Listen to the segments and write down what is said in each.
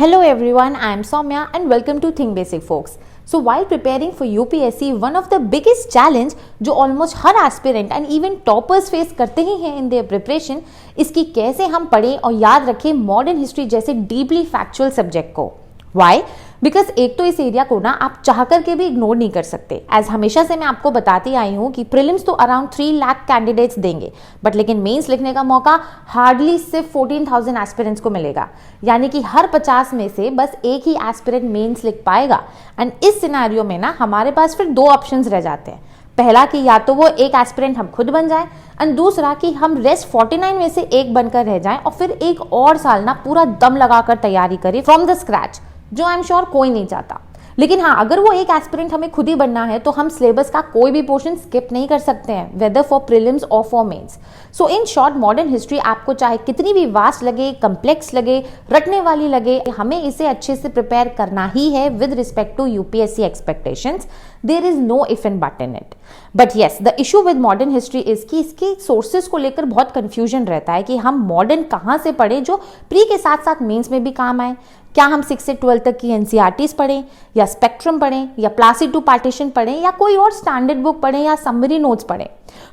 Hello everyone, I am Soumya and welcome to Think Basic folks. So while preparing for UPSC, one of the biggest challenge जो almost her aspirant and even toppers face करते ही हैं in their preparation, इसकी कैसे हम पढ़ें और याद रखें मॉडर्न हिस्ट्री जैसे डीपली फैक्चुअल सब्जेक्ट को. वाई? बिकॉज एक तो इस एरिया को ना आप चाह करके भी इग्नोर नहीं कर सकते. एज हमेशा से मैं आपको बताती आई हूँ कि प्रीलिम्स तो अराउंड 3 लाख कैंडिडेट्स देंगे, बट लेकिन मेंस लिखने का मौका हार्डली सिर्फ 14,000 एस्पिरेंट्स को मिलेगा. यानी कि हर 50 में से बस एक ही एस्पिरेंट मेंस लिख पाएगा. एंड इस सिनेरियो में ना हमारे पास फिर दो ऑप्शंस रह जाते हैं. पहला कि या तो वो एक एस्पिरेंट हम खुद बन जाएं, एंड दूसरा कि हम रेस्ट 49 में से एक बनकर रह जाएं और फिर एक और साल ना पूरा दम लगाकर तैयारी करें फ्रॉम द स्क्रैच, जो आई एम श्योर कोई नहीं चाहता. लेकिन हाँ, अगर वो एक एस्पिरेंट हमें खुद ही बनना है तो हम सिलेबस का कोई भी पोर्शन स्किप नहीं कर सकते हैं, वेदर फॉर प्रीलिम्स और for mains. So in short, modern history आपको चाहे कितनी भी वास्ट लगे, कम्प्लेक्स लगे, रटने वाली लगे, हमें इसे अच्छे से प्रिपेयर करना ही है with respect to UPSC expectations. There is no if and but in it. But yes, the issue with modern history is कि इसके सोर्सेज को लेकर बहुत कंफ्यूजन रहता है कि हम मॉडर्न कहाँ से पढ़ें जो प्री के साथ साथ मेंस में भी काम आए. क्या हम 6 से 12 तक की एनसीईआरटीज पढ़ें, या स्पेक्ट्रम पढ़ें, या प्लासी टू पार्टीशन पढ़ें, या कोई और स्टैंडर्ड बुक पढ़ें, या समरी नोट्स पढ़ें.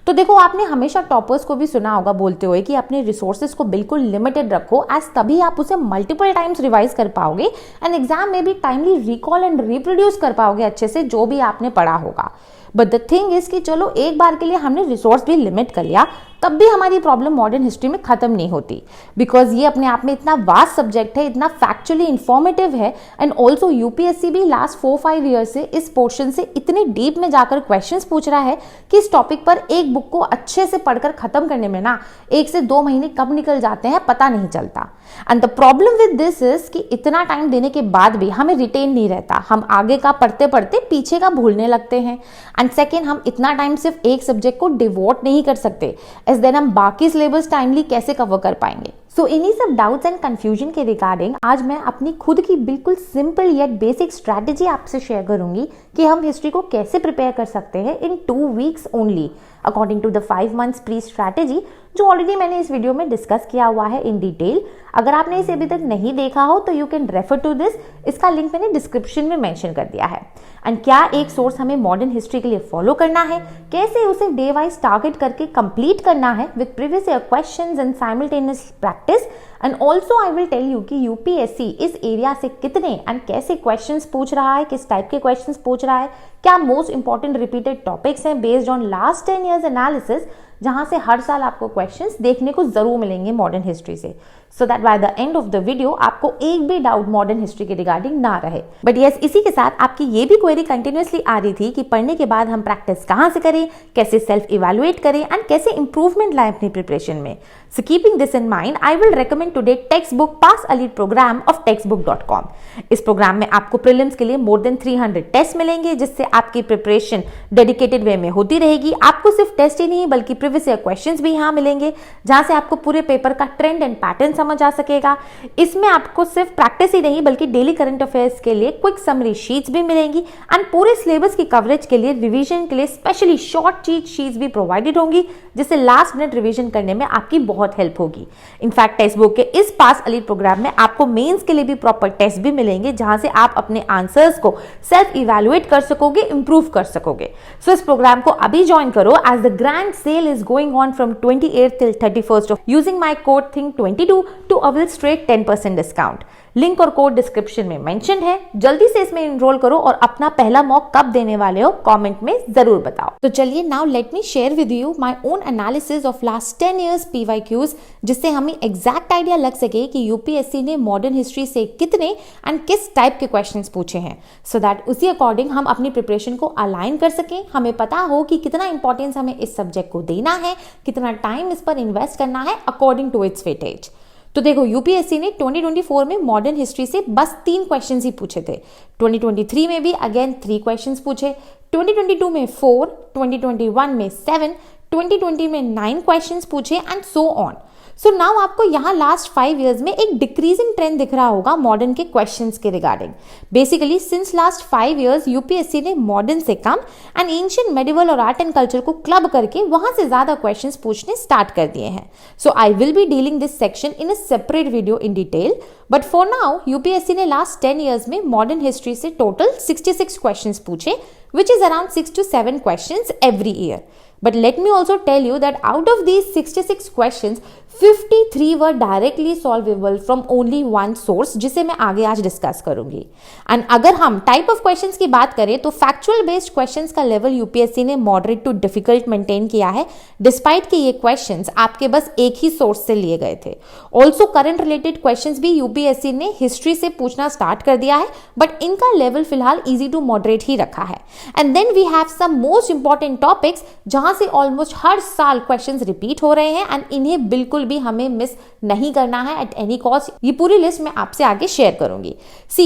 तो देखो, आपने हमेशा टॉपर्स को भी सुना होगा बोलते हुए कि अपने रिसोर्सेज को बिल्कुल लिमिटेड रखो, एज तभी आप उसे मल्टीपल टाइम्स रिवाइज कर पाओगे एंड एग्जाम में भी टाइमली रिकॉल एंड रिप्रोड्यूस कर पाओगे अच्छे से जो भी आपने पढ़ा होगा. बट द थिंग इज कि चलो एक बार के लिए हमने रिसोर्स भी लिमिट कर लिया, तब भी हमारी प्रॉब्लम मॉडर्न हिस्ट्री में खत्म नहीं होती. बिकॉज ये अपने आप में इतना वास्ट सब्जेक्ट है, इतना फैक्चुअली इंफॉर्मेटिव है, एंड ऑल्सो यूपीएससी भी लास्ट 4-5 ईयर्स से इस पोर्शन से इतने डीप में जाकर क्वेश्चंस पूछ रहा है कि इस टॉपिक पर एक बुक को अच्छे से पढ़कर खत्म करने में ना 1 से 2 महीने कब निकल जाते हैं पता नहीं चलता. And the problem with this is कि इतना टाइम देने के बाद भी हमें रिटेन नहीं रहता. हम आगे का पढ़ते पढ़ते पीछे का भूलने लगते हैं. एंड सेकेंड, हम इतना टाइम सिर्फ एक सब्जेक्ट को डिवोट नहीं कर सकते, एज देन हम बाकी सिलेबस टाइमली कैसे कवर कर पाएंगे. सो इन्हीं सब डाउट्स एंड कंफ्यूजन के रिगार्डिंग आज मैं अपनी खुद की बिल्कुल सिंपल येट बेसिक स्ट्रैटेजी आपसे शेयर करूंगी कि हम हिस्ट्री को कैसे प्रिपेयर कर सकते हैं in 2 weeks only, according to the 5 months pre strategy, जो ऑलरेडी मैंने इस वीडियो में डिस्कस किया हुआ है इन डिटेल. अगर आपने इसे अभी तक नहीं देखा हो तो you can refer to this. इसका लिंक मैंने डिस्क्रिप्शन में मेंशन कर दिया है. एंड क्या एक सोर्स हमें मॉडर्न हिस्ट्री के लिए फॉलो करना है, कैसे उसे डे वाइज टारगेट करके कंप्लीट करना है with previous year questions and simultaneous practice. And also I will tell you कि यूपीएससी इस एरिया से कितने एंड कैसे क्वेश्चंस पूछ रहा है, किस टाइप के क्वेश्चंस पूछ रहा है, क्या मोस्ट इंपॉर्टेंट रिपीटेड टॉपिक्स हैं based on last 10 years analysis, जहां से हर साल आपको क्वेश्चंस देखने को जरूर मिलेंगे मॉडर्न हिस्ट्री से, so that by the end of the video आपको एक भी डाउट मॉडर्न हिस्ट्री के रिगार्डिंग ना रहे. बट यस, इसी के साथ आपकी ये भी क्वेरी कंटिन्यूअसली आ रही थी कि पढ़ने के बाद हम प्रैक्टिस कहां से करें, कैसे सेल्फ इवैल्यूएट करें एंड कैसे इंप्रूवमेंट लाएं अपनी प्रिपरेशन में. So keeping this in mind, I will recommend today textbook Pass Elite program of textbook.com. इस प्रोग्राम में आपको प्रीलिम्स के लिए मोर देन 300 टेस्ट मिलेंगे, जिससे आपकी प्रिपरेशन डेडिकेटेड वे में होती रहेगी. आपको सिर्फ टेस्ट ही नहीं बल्कि प्रीवियस ईयर क्वेश्चंस भी यहाँ मिलेंगे, जहां से आपको पूरे पेपर का ट्रेंड एंड पैटर्न समझ आ सकेगा. इसमें आपको सिर्फ प्रैक्टिस ही नहीं बल्कि डेली करंट अफेयर्स के लिए क्विक समरी शीट्स भी मिलेंगी, एंड पूरे सिलेबस की कवरेज के लिए रिविजन के लिए स्पेशली शॉर्ट चीट शीट्स भी प्रोवाइडेड होंगी, जिससे लास्ट मिनट रिविजन करने में आपकी बहुत हेल्प होगी. इनफैक्ट टेक्स्ट बुक के इस पास एलीट प्रोग्राम में आपको मेंस के लिए भी प्रॉपर टेस्ट भी मिलेंगे, जहां से आप अपने आंसर्स को सेल्फ इवैल्यूएट कर सकोगे, इंप्रूव कर सकोगे. सो इस प्रोग्राम को अभी ज्वाइन करो, as the grand sale is going on from 28th till 31st using my code think to avail straight 10% discount. Link और कोड डिस्क्रिप्शन में मेंशन है. जल्दी से इसमें एनरोल करो और अपना पहला मॉक कब देने वाले हो कमेंट में जरूर बताओ. तो चलिए, now let me share with you my own analysis of last 10 years PYQs, जिससे हमें एग्जैक्ट आइडिया लग सके कि यूपीएससी ने मॉडर्न हिस्ट्री से कितने एंड किस टाइप के क्वेश्चंस पूछे हैं, सो दैट उसी अकॉर्डिंग हम अपनी प्रिपरेशन को अलाइन कर सकें. हमें पता हो कि कितना इंपॉर्टेंस हमें इस सब्जेक्ट को देना है, कितना टाइम इस पर इन्वेस्ट करना है अकॉर्डिंग टू इट्स वेटेज. तो देखो, यूपीएससी ने 2024 में मॉडर्न हिस्ट्री से बस 3 क्वेश्चंस ही पूछे थे. 2023 में भी अगेन 3 क्वेश्चंस पूछे, 2022 में 4, 2021 में 7, 2020 में 9 क्वेश्चंस पूछे and so on. So now आपको यहाँ लास्ट 5 years में एक डिक्रीजिंग ट्रेंड दिख रहा होगा मॉडर्न के क्वेश्चंस के regarding. Basically since last 5 years UPSC ने मॉडर्न से कम एंड एंशिएंट मेडिवल और आर्ट एंड कल्चर को क्लब करके वहां से ज्यादा क्वेश्चंस पूछने स्टार्ट कर दिए हैं। So I will be dealing this section in a separate video in detail, but for now UPSC ने लास्ट 10 years में मॉडर्न हिस्ट्री से टोटल 66 क्वेश्चंस पूछे, which is around 6 to 7 questions every year. But let me also tell you that out of these 66 questions, 53 were directly solvable from only one source, जिसे मैं आगे आज discuss करूंगी। And अगर हम type of questions की बात करें तो फैक्चुअल बेस्ड क्वेश्चंस का लेवल यूपीएससी ने मॉडरेट टू डिफिकल्ट मेंटेन किया है, डिस्पाइट कि ये क्वेश्चंस आपके बस एक ही सोर्स से लिए गए थे। ऑल्सो करंट रिलेटेड क्वेश्चंस भी यूपीएससी ने हिस्ट्री से पूछना स्टार्ट कर दिया है, बट इनका लेवल फिलहाल इजी टू मॉडरेट ही रखा है। And then we have some most important topics जहां से ऑलमोस्ट हर साल क्वेश्चंस रिपीट हो रहे हैं एंड इन्हें बिल्कुल भी हमें मिस नहीं करना है एट एनी कॉस्ट। ये पूरी लिस्ट मैं आपसे आगे शेयर करूंगी।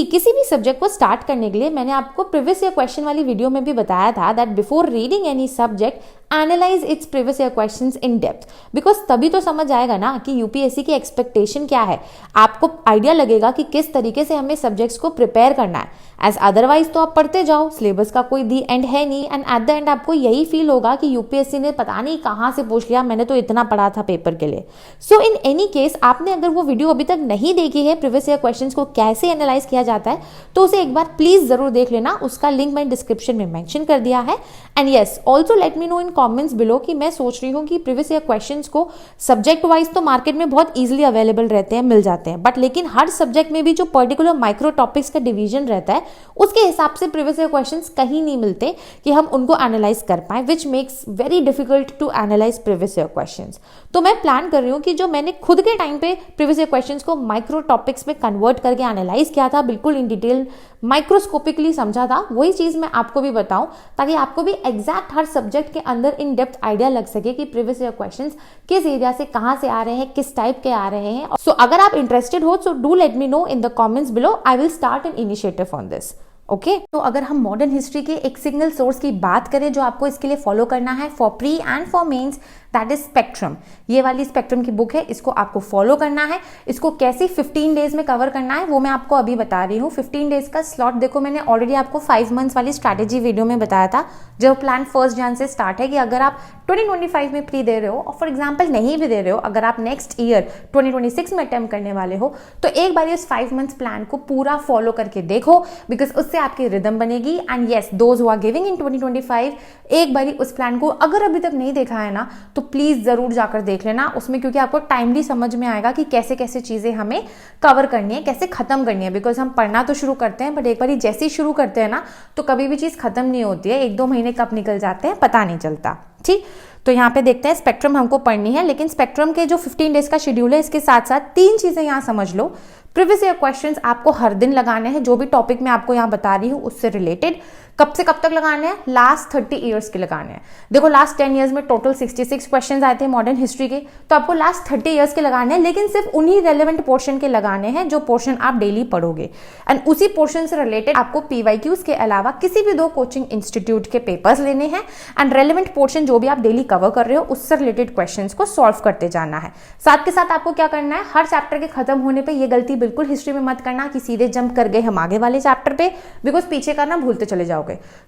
किसी भी सब्जेक्ट को स्टार्ट करने के लिए मैंने आपको प्रीवियस ईयर क्वेश्चन वाली वीडियो में भी बताया था that before reading any subject analyse its previous year questions in depth, because तभी तो समझ आएगा ना कि यूपीएससी की एक्सपेक्टेशन क्या है, आपको आइडिया लगेगा कि किस तरीके से हमें सब्जेक्ट्स को प्रिपेयर करना है। एज अदरवाइज तो आप पढ़ते जाओ, सिलेबस का कोई दी एंड है नहीं, एंड एट द एंड आपको यही फील होगा कि यूपीएससी ने पता नहीं कहां से पूछ लिया, मैंने तो इतना पढ़ा था पेपर के लिए। सो इन एनी केस आपने अगर वो वीडियो अभी तक नहीं देखी है प्रीवियस ईयर क्वेश्चंस को कैसे एनालाइज किया जाता है, तो उसे एक बार प्लीज जरूर देख लेना, उसका लिंक मैंने डिस्क्रिप्शन में मेंशन कर दिया है। And yes also let me know in comments below कि मैं सोच रही हूँ कि प्रीवियस ईयर क्वेश्चंस को सब्जेक्ट वाइज तो मार्केट में बहुत इजीली अवेलेबल रहते हैं, मिल जाते हैं, बट लेकिन हर सब्जेक्ट में भी जो पर्टिकुलर माइक्रो टॉपिक्स का डिवीजन रहता है उसके हिसाब से प्रीवियस ईयर क्वेश्चंस कहीं नहीं मिलते कि हम उनको एनालाइज कर पाए, which makes very difficult to analyse previous year questions. तो मैं प्लान कर रही हूँ कि जो मैंने खुद के टाइम पे प्रीवियस ईयर क्वेश्चंस को माइक्रो टॉपिक्स में कन्वर्ट करके एनालाइज किया था, बिल्कुल इन डिटेल माइक्रोस्कोपिकली समझा था, वही चीज मैं आपको भी बताऊं ताकि आपको भी एग्जैक्ट हर सब्जेक्ट के अंदर इन डेप्थ आइडिया लग सके कि प्रीवियस ईयर क्वेश्चंस किस एरिया से कहां से आ रहे हैं, किस टाइप के आ रहे हैं। सो अगर आप इंटरेस्टेड हो so do let me know in the comments below, I will start an initiative on this. Okay तो अगर हम मॉडर्न हिस्ट्री के एक सिंगल सोर्स की बात करें जो आपको इसके लिए फॉलो करना है for pre and for mains, that is spectrum. ये वाली स्पेक्ट्रम की बुक है, इसको आपको फॉलो करना है। इसको कैसे 15 डेज में कवर करना है वो मैं आपको अभी बता रही हूँ। 15 डेज का स्लॉट देखो, मैंने ऑलरेडी आपको 5 months वाली स्ट्रैटेजी वीडियो में बताया था, जो प्लान 1 Jan से स्टार्ट है कि अगर आप 2025 में प्री दे रहे हो और फॉर एग्जाम्पल नहीं भी दे रहे हो, अगर आप नेक्स्ट ईयर 2026 में अटेम्प्ट करने वाले हो तो एक बार इस 5 months प्लान को पूरा फॉलो करके देखो, बिकॉज उससे आपकी रिदम बनेगी। And yes those who are giving in 2025 एक बार उस प्लान को अगर अभी तक नहीं देखा है ना तो प्लीज जरूर जाकर देख लेना उसमें, क्योंकि आपको टाइमली समझ में आएगा कि कैसे कैसे चीजें हमें कवर करनी है, कैसे खत्म करनी है। बिकॉज हम पढ़ना तो शुरू करते हैं बट एक बार जैसे ही शुरू करते हैं ना तो कभी भी चीज खत्म नहीं होती है, 1-2 महीने कब निकल जाते हैं पता नहीं चलता। ठीक, तो यहाँ पे देखते हैं स्पेक्ट्रम हमको पढ़नी है, लेकिन स्पेक्ट्रम के जो 15 डेज का शेड्यूल है इसके साथ साथ 3 चीजें यहाँ समझ लो। प्रीवियस ईयर क्वेश्चंस आपको हर दिन लगाने हैं, जो भी टॉपिक मैं आपको यहाँ बता रही हूँ उससे रिलेटेड। कब से कब तक लगाने हैं? लास्ट 30 ईयर्स के लगाने हैं। देखो लास्ट 10 ईयर्स में टोटल 66 क्वेश्चंस आए थे मॉडर्न हिस्ट्री के, तो आपको लास्ट 30 ईयर्स के लगाने हैं, लेकिन सिर्फ उन्हीं रेलेवेंट पोर्शन के लगाने हैं जो पोर्शन आप डेली पढ़ोगे। एंड उसी पोर्शन से रिलेटेड आपको पीवाईक्यूज के अलावा किसी भी 2 कोचिंग इंस्टीट्यूट के पेपर्स लेने हैं एंड रेलेवेंट पोर्शन जो भी आप डेली कवर कर रहे हो उससे रिलेटेड क्वेश्चंस को सॉल्व करते जाना है। साथ के साथ आपको क्या करना है, हर चैप्टर के खत्म होने पे ये गलती बिल्कुल हिस्ट्री में मत करना कि सीधे जंप कर गए हम आगे वाले चैप्टर पे, बिकॉज पीछे का ना भूलते चले जाओगे।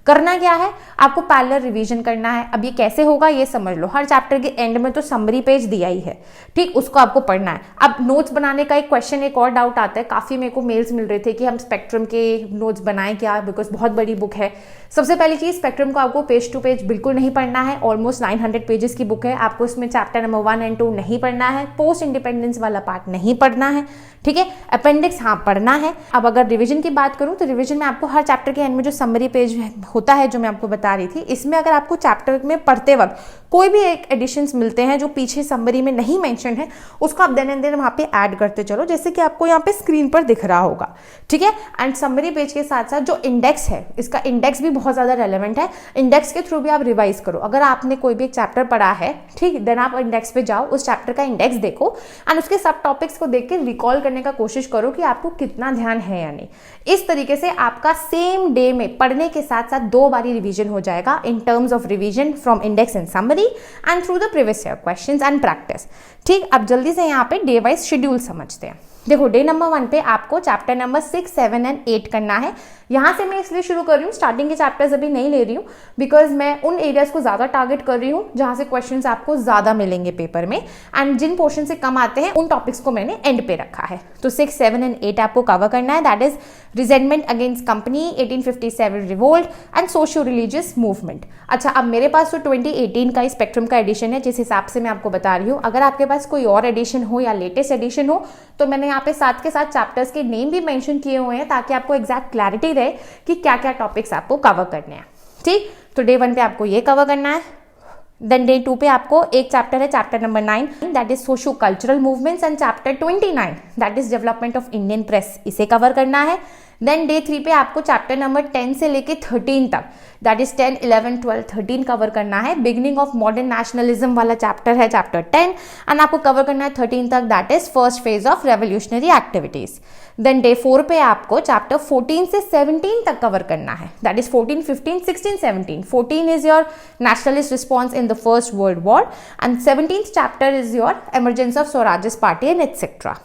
करना क्या है, आपको पैरेलल रिवीजन करना है। अब ये कैसे होगा ये समझ लो, हर चैप्टर के एंड में तो समरी पेज दिया ही है, ठीक, उसको आपको पढ़ना है। अब नोट्स बनाने का एक क्वेश्चन, एक और डाउट आता है, काफी मेरे को मेल्स मिल रहे थे कि हम स्पेक्ट्रम के नोट्स बनाएं क्या, बिकॉज बहुत बड़ी बुक है। सबसे पहली चीज, स्पेक्ट्रम को आपको पेज टू पेज बिल्कुल नहीं पढ़ना है, ऑलमोस्ट 900 पेजेस की बुक है, आपको इसमें चैप्टर नंबर 1 और 2 नहीं पढ़ना है, पोस्ट इंडिपेंडेंस वाला पार्ट नहीं पढ़ना है, ठीक है, अपेंडिक्स हाँ पढ़ना है। अब अगर रिवीजन की बात करूं तो रिवीजन में आपको हर चैप्टर के एंड में जो समरी पेज होता है जो मैं आपको बता रही थी, इसमें अगर आपको चैप्टर में पढ़ते वक्त कोई भी एक एडिशंस मिलते हैं जो पीछे समरी में नहीं मेंशन है, उसको आप देन एंड देन वहां पे ऐड करते चलो, जैसे कि आपको यहाँ पे स्क्रीन पर दिख रहा होगा, ठीक है। एंड समरी पेज के साथ साथ जो इंडेक्स है, इसका इंडेक्स भी बहुत ज्यादा रेलेवेंट है, इंडेक्स के थ्रू भी आप रिवाइज करो। अगर आपने कोई भी एक चैप्टर पढ़ा है, ठीक, देन आप इंडेक्स पे जाओ, उस चैप्टर का इंडेक्स देखो एंड उसके सब टॉपिक्स को देख के रिकॉल करने का कोशिश कोशिश करो कि आपको कितना ध्यान है या नहीं। इस तरीके से आपका सेम डे में पढ़ने के साथ साथ 2 बारी रिवीजन हो जाएगा in terms of revision from index and summary and through the previous year questions and practice. ठीक, अब जल्दी से यहाँ पे डे वाइज शेड्यूल समझते हैं। देखो, डे नंबर 1 पे आपको चैप्टर नंबर 6, 7 एंड 8 करना है। यहाँ से मैं इसलिए शुरू कर रही हूँ, स्टार्टिंग के चैप्टर्स अभी नहीं ले रही हूँ, बिकॉज मैं उन एरियाज को ज़्यादा टारगेट कर रही हूँ जहाँ से क्वेश्चंस आपको ज़्यादा मिलेंगे पेपर में, एंड जिन पोर्शन से कम आते हैं उन टॉपिक्स को मैंने एंड पे रखा है। तो 6, 7 एंड 8 आपको कवर करना है। That is resentment against company, 1857 revolt and socio religious movement. अच्छा, अब मेरे पास तो 2018 का स्पेक्ट्रम का एडिशन है, जिस हिसाब से मैं आपको बता रही हूँ। अगर आपके पास कोई और एडिशन हो या लेटेस्ट एडिशन हो तो मैंने यहाँ पे साथ के साथ चैप्टर्स के नेम भी मेंशन किए हुए हैं, ताकि आपको एग्जैक्ट क्लैरिटी रहे कि क्या क्या टॉपिक्स आपको कवर करने हैं। ठीक, तो डे 1 पे आपको ये कवर करना है। देन डे 2 पे आपको एक चैप्टर है, chapter number 9, that is socio cultural movements, and chapter 29 that is development of Indian press, इसे कवर करना है। देन डे 3 पे आपको चैप्टर नंबर 10 से लेके 13 तक, दैट इज 10, 11, 12, 13 कवर करना है। बिगिनिंग ऑफ मॉडर्न नेशनलिज्म वाला चैप्टर है चैप्टर 10, एंड आपको कवर करना है 13 तक, that is first phase of revolutionary activities. Then day 4 पे आपको चैप्टर 14 से 17 तक कवर करना है, that is 14, 15, 16, 17। 14 is your nationalist response in the first world war, and 17th chapter is your emergence of Swarajists party and etcetera.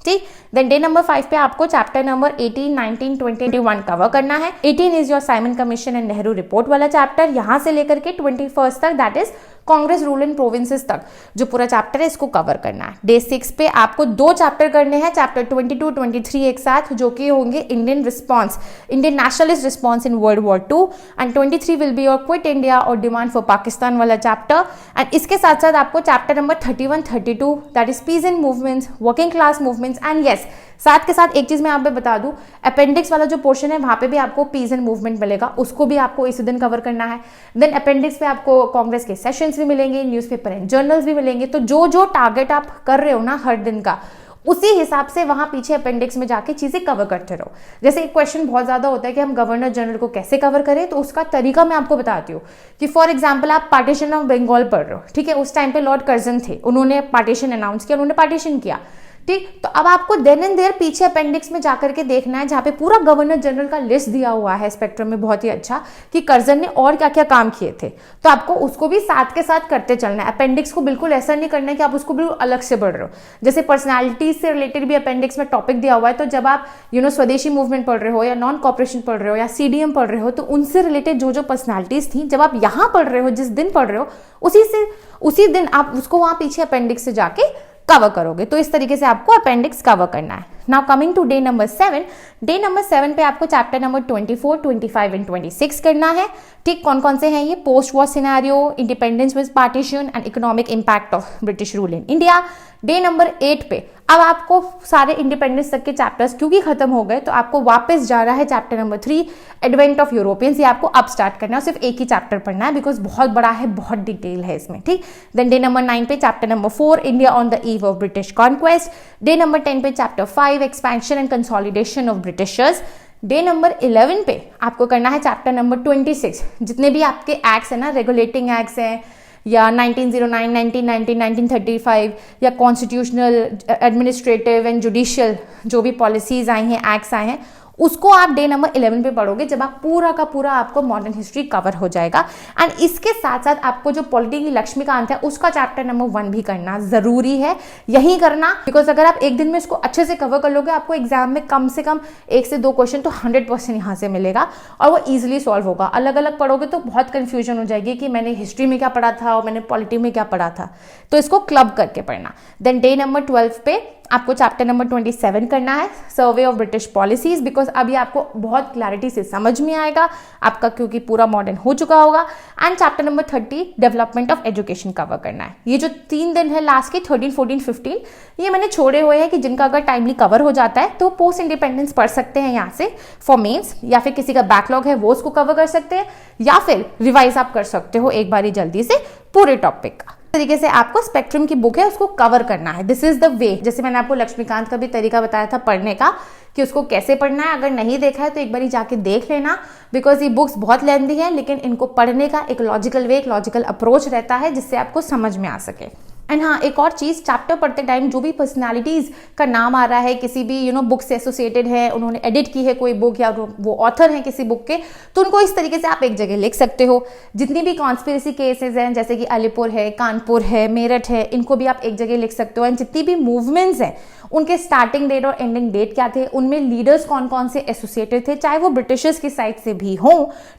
ठीक, then day number 5 पे आपको chapter number 18, 19, 20, 21 cover करना है। 18 is your Simon commission and Nehru report वाला chapter, यहां से लेकर के 21st तक, that is Congress rule in provinces तक जो पूरा चैप्टर है, इसको कवर करना है। डे 6 पे आपको 2 चैप्टर करने हैं, चैप्टर 22, 23 एक साथ, जो कि होंगे Indian response, Indian nationalist response in world war 2, and 23 will be your quit India और डिमांड फॉर पाकिस्तान वाला चैप्टर। एंड इसके साथ साथ आपको chapter number 31, 32 that is peace in movements, working class movements, and yes, साथ के साथ एक चीज मैं यहाँ पे बता दूं, अपेंडिक्स वाला जो पोर्शन है वहां पे भी आपको पीस एंड मूवमेंट मिलेगा, उसको भी आपको इसी दिन कवर करना है। देन अपेंडिक्स पे आपको कांग्रेस के सेशंस भी मिलेंगे, न्यूज़पेपर एंड जर्नल्स भी मिलेंगे। तो जो जो टारगेट आप कर रहे हो ना हर दिन का, उसी हिसाब से वहां पीछे अपेंडिक्स में जाके चीजें कवर करते रहो। जैसे एक क्वेश्चन बहुत ज्यादा होता है कि हम गवर्नर जनरल को कैसे कवर करें, तो उसका तरीका मैं आपको बताती हूँ कि फॉर एग्जांपल आप पार्टीशन ऑफ बंगाल पढ़ रहे हो, ठीक है, उस टाइम पे लॉर्ड कर्जन थे, उन्होंने पार्टीशन अनाउंस किया, उन्होंने पार्टीशन किया। ठीक, तो अब आपको देन एंड देयर पीछे अपेंडिक्स में जाकर के देखना है, जहां पे पूरा गवर्नर जनरल का लिस्ट दिया हुआ है स्पेक्ट्रम में बहुत ही अच्छा, कि कर्जन ने और क्या क्या काम किए थे। तो आपको उसको भी साथ के साथ करते चलना है। अपेंडिक्स को बिल्कुल ऐसा नहीं करना है कि आप उसको बिल्कुल अलग से पढ़ रहे हो। जैसे पर्सनैलिटी से रिलेटेड भी अपेंडिक्स में टॉपिक दिया हुआ है, तो जब आप स्वदेशी मूवमेंट पढ़ रहे हो या नॉन कॉपरेशन पढ़ रहे हो या CDM पढ़ रहे हो, तो उनसे रिलेटेड जो जो पर्सनैलिटीज थी, जब आप यहाँ पढ़ रहे हो, जिस दिन पढ़ रहे हो, उसी दिन आप उसको वहां पीछे अपेंडिक्स से जाके कवर करोगे। तो इस तरीके से आपको अपेंडिक्स कवर करना है। Now coming to day number 7, day number 7 पे आपको चैप्टर नंबर 24, 25 एंड 26 करना है। ठीक, कौन कौन से हैं ये? Post war scenario, independence with partition and economic impact of British rule in India. Day number 8 पे अब आपको सारे इंडिपेंडेंस तक के चैप्टर्स क्योंकि खत्म हो गए, तो आपको वापस जाना है chapter number 3, advent of Europeans. ये आपको अब स्टार्ट करना है, सिर्फ एक ही चैप्टर पढ़ना है, बिकॉज बहुत बड़ा है, बहुत डिटेल है इसमें। ठीक, देन डे नंबर 9 पे chapter number 4, India on the eve of British conquest. Day number 10 पे chapter 5, expansion and consolidation of Britishers. Day number 11 पे आपको करना है चैप्टर नंबर 26, जितने भी आपके एक्ट्स हैं ना, रेगुलेटिंग एक्ट्स हैं, या 1909, 1919, 1935 या कॉन्स्टिट्यूशनल, एडमिनिस्ट्रेटिव एंड जुडिशियल जो भी पॉलिसीज आई हैं, एक्ट्स आए हैं, उसको आप डे नंबर 11 पे पढ़ोगे, जब आप पूरा का पूरा आपको मॉडर्न हिस्ट्री कवर हो जाएगा। एंड इसके साथ साथ आपको जो पॉलिटी की लक्ष्मीकांत है, उसका चैप्टर नंबर 1 भी करना जरूरी है, यही करना, बिकॉज अगर आप एक दिन में इसको अच्छे से कवर कर लोगे, आपको एग्जाम में कम से कम 1 से 2 क्वेश्चन तो 100% यहाँ से मिलेगा, और वो ईजिली सॉल्व होगा। अलग अलग पढ़ोगे तो बहुत कंफ्यूजन हो जाएगी कि मैंने हिस्ट्री में क्या पढ़ा था और मैंने पॉलिटी में क्या पढ़ा था, तो इसको क्लब करके पढ़ना। देन डे नंबर 12 पे आपको चैप्टर नंबर 27 करना है, survey of British policies, because अभी आपको बहुत क्लैरिटी से समझ में आएगा आपका, क्योंकि पूरा मॉडर्न हो चुका होगा। And chapter number 30, development of education cover करना है। ये जो 3 दिन है लास्ट के 13, 14, 15, ये मैंने छोड़े हुए हैं कि जिनका अगर टाइमली कवर हो जाता है तो पोस्ट इंडिपेंडेंस पढ़ सकते हैं यहाँ से फॉर मेंस, या फिर किसी का बैकलॉग है वो उसको कवर कर सकते हैं, या फिर रिवाइज आप कर सकते हो एक बारी जल्दी से पूरे टॉपिक का। तरीके से आपको स्पेक्ट्रम की बुक है उसको कवर करना है। This is the way. जैसे मैंने आपको लक्ष्मीकांत का भी तरीका बताया था पढ़ने का कि उसको कैसे पढ़ना है, अगर नहीं देखा है तो एक बारी जाके देख लेना, बिकॉज ये बुक्स बहुत लेंथी है, लेकिन इनको पढ़ने का एक लॉजिकल वे, एक लॉजिकल अप्रोच रहता है जिससे आपको समझ में आ सके। एंड हाँ, एक और चीज, चैप्टर पढ़ते टाइम जो भी पर्सनालिटीज का नाम आ रहा है, किसी भी बुक से एसोसिएटेड है, उन्होंने एडिट की है कोई बुक या वो ऑथर है किसी बुक के, तो उनको इस तरीके से आप एक जगह लिख सकते हो। जितनी भी कॉन्स्पिरेसी केसेस हैं, जैसे कि अलीपुर है, कानपुर है, मेरठ है, इनको भी आप एक जगह लिख सकते हो। एंड जितनी भी मूवमेंट्स हैं, उनके स्टार्टिंग डेट और एंडिंग डेट क्या थे, उनमें लीडर्स कौन कौन से एसोसिएटेड थे, चाहे वो ब्रिटिशर्स की साइड से भी हो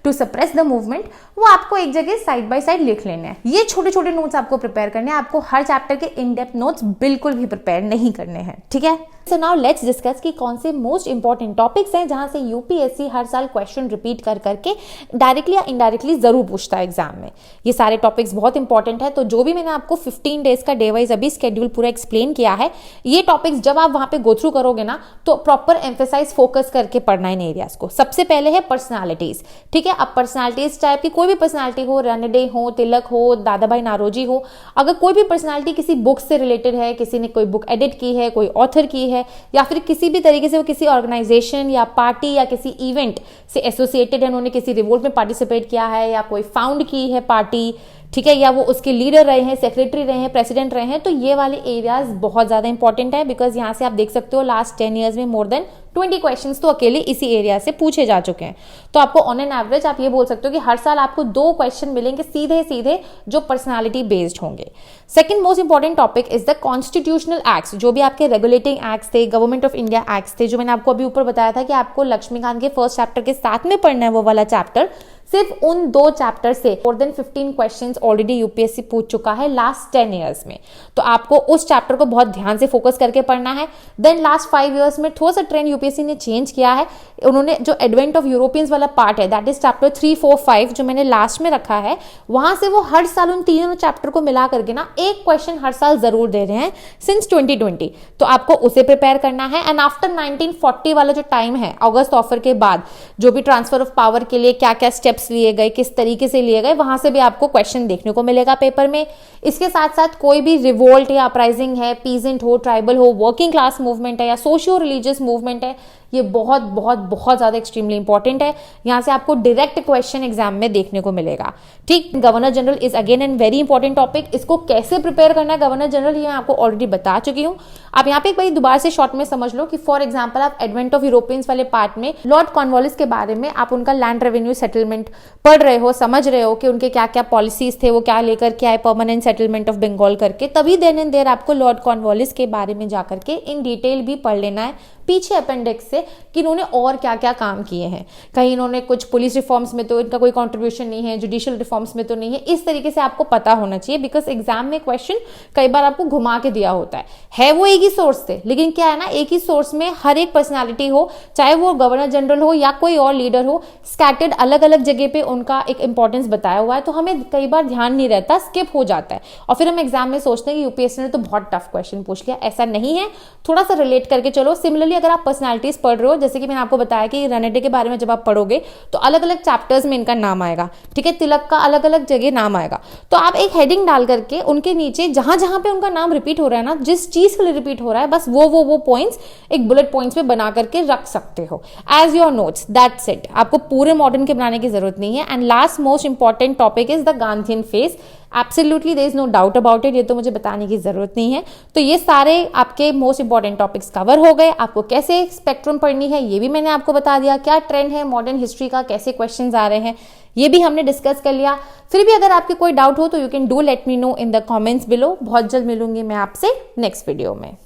टू सप्रेस द मूवमेंट, वो आपको एक जगह साइड बाय साइड लिख लेने हैं। ये छोटे छोटे नोट्स आपको प्रिपेयर करने हैं, आपको हर चैप्टर के इन डेप्थ नोट्स बिल्कुल भी प्रिपेयर नहीं करने हैं, ठीक है। सो नाउ लेट्स डिस्कस कि कौन से मोस्ट इंपॉर्टेंट टॉपिक्स हैं जहां से यूपीएससी हर साल क्वेश्चन रिपीट कर करके डायरेक्टली या इनडायरेक्टली जरूर पूछता है एग्जाम में। ये सारे टॉपिक्स बहुत इंपॉर्टेंट है, तो जो भी मैंने आपको 15 डेज का डे वाइज अभी स्केड्यूल पूरा एक्सप्लेन किया है, ये टॉपिक्स जब आप वहां पे गो थ्रू करोगे ना, तो प्रॉपर एम्फेसाइज फोकस करके पढ़ना इन एरियाज को। सबसे पहले है पर्सनालिटीज, ठीक है। अब पर्सनालिटीज टाइप की कोई भी पर्सनालिटी हो, रानडे हो, तिलक हो, दादा भाई नारोजी हो, अगर कोई भी पर्सनालिटी किसी बुक से रिलेटेड है, किसी ने कोई बुक एडिट की है, कोई ऑथर की है, या फिर किसी भी तरीके से वो किसी ऑर्गेनाइजेशन या पार्टी या किसी इवेंट से एसोसिएटेड है, उन्होंने किसी रिवोल्ट में पार्टिसिपेट किया है या कोई फाउंड की है पार्टी, ठीक है, या वो उसके लीडर रहे हैं, सेक्रेटरी रहे हैं, प्रेसिडेंट रहे हैं, तो ये वाले एरियाज बहुत ज्यादा इंपॉर्टेंट है। बिकॉज यहां से आप देख सकते हो लास्ट 10 ईयर्स में मोर देन 20 क्वेश्चंस तो अकेले इसी एरिया से पूछे जा चुके हैं। तो आपको ऑन एन एवरेज आप ये बोल सकते हो कि हर साल आपको 2 क्वेश्चन मिलेंगे सीधे सीधे जो पर्सनालिटी बेस्ड होंगे। Second most important topic is the constitutional acts, जो भी आपके रेगुलेटिंग एक्ट्स थे, गवर्नमेंट ऑफ इंडिया एक्ट्स थे, जो मैंने आपको अभी ऊपर बताया था कि आपको लक्ष्मीकांत के फर्स्ट चैप्टर के साथ में पढ़ना है वो वाला चैप्टर। सिर्फ उन 2 चैप्टर से more than 15 questions already UPSC पूछ चुका है लास्ट 10 ईयर्स में, तो आपको उस चैप्टर को बहुत ध्यान से फोकस करके पढ़ना है। देन लास्ट 5 ईयर्स में थोड़ा सा ट्रेंड यूपीएससी ने चेंज किया है, उन्होंने जो एडवेंट ऑफ यूरोपियंस वाला पार्ट है, दैट इज चैप्टर 3, 4, 5 जो मैंने लास्ट में रखा है, वहां से वो हर साल उन तीनों चैप्टर को मिला करके ना एक क्वेश्चन हर साल जरूर दे रहे हैं सिंस 2020, तो आपको उसे प्रिपेयर करना है। एंड आफ्टर 1940 वाला जो टाइम है, अगस्त ऑफर के बाद, जो भी ट्रांसफर ऑफ पावर के लिए क्या क्या स्टेप्स लिए गए, किस तरीके से लिए गए, वहां से भी आपको क्वेश्चन देखने को मिलेगा पेपर में। इसके साथ साथ कोई भी रिवोल्ट या अपराइजिंग है, पीजेंट हो, ट्राइबल हो, वर्किंग क्लास मूवमेंट है या सोशियो रिलीजियस मूवमेंट है, ये बहुत बहुत बहुत ज्यादा एक्सट्रीमली इंपॉर्टेंट है। यहां से आपको डायरेक्ट क्वेश्चन एग्जाम में देखने को मिलेगा, ठीक। Governor general is again an very important topic, इसको कैसे प्रिपेयर करना है गवर्नर जनरल, ये मैं आपको ऑलरेडी बता चुकी हूं। आप यहाँ पे एक बार दोबारा से शॉर्ट में समझ लो कि फॉर एग्जाम्पल आप एडवेंट ऑफ यूरोपियंस वाले पार्ट में लॉर्ड कॉर्नवालिस के बारे में आप उनका लैंड रेवेन्यू सेटलमेंट पढ़ रहे हो, समझ रहे हो कि उनके क्या क्या पॉलिसीज थे, वो क्या लेकर के आए परमानेंट सेटलमेंट ऑफ बंगाल करके, तभी देन एंड देयर आपको लॉर्ड कॉर्नवालिस के बारे में जाकर के इन डिटेल भी पढ़ लेना है पीछे अपेंडिक्स से कि इन्होंने और क्या क्या काम किए हैं। कहीं इन्होंने कुछ पुलिस रिफॉर्म्स में तो इनका कोई कंट्रीब्यूशन नहीं है, जुडिशियल रिफॉर्म्स में तो नहीं है, इस तरीके से आपको पता होना चाहिए। बिकॉज एग्जाम में क्वेश्चन कई बार आपको घुमा के दिया होता है वो एक ही सोर्स से, लेकिन क्या है ना, एक ही सोर्स में हर एक पर्सनालिटी हो, चाहे वो गवर्नर जनरल हो या कोई और लीडर हो, स्कैटर्ड अलग अलग जगह पे उनका एक इंपॉर्टेंस बताया हुआ है, तो हमें कई बार ध्यान नहीं रहता, स्किप हो जाता है, और फिर हम एग्जाम में सोचते हैं कि यूपीएससी ने तो बहुत टफ क्वेश्चन पूछ लिया। ऐसा नहीं है, थोड़ा सा रिलेट करके चलो। सिमिलरली अगर आप पर्सनालिटीज पढ़ रहे हो, जैसे कि मैंने आपको बताया कि रानडे के बारे में जब आप पढ़ोगे तो अलग अलग चैप्टर्स में इनका नाम आएगा, ठीक है, तिलक का अलग अलग जगह नाम आएगा, तो आप एक हेडिंग डाल करके उनके नीचे जहां जहां पे उनका नाम रिपीट हो रहा है ना, जिस चीज के लिए रिपीट हो रहा है, बस वो पॉइंट्स एक बुलेट पॉइंट्स में बना करके रख सकते हो as your notes, that's it. आपको पूरे मॉडर्न के बनाने की जरूरत नहीं है। And last most important topic is the Gandhian phase, absolutely there is no doubt about it, ये तो मुझे बताने की जरूरत नहीं है। तो ये सारे आपके मोस्ट इंपॉर्टेंट टॉपिक्स कवर हो गए। आपको कैसे स्पेक्ट्रम पढ़नी है ये भी मैंने आपको बता दिया, क्या ट्रेंड है मॉडर्न हिस्ट्री का, कैसे क्वेश्चंस आ रहे हैं ये भी हमने डिस्कस कर लिया। फिर भी अगर आपके कोई डाउट हो तो you can do let me know in the comments below. बहुत जल्द मिलूंगी मैं आपसे नेक्स्ट वीडियो में।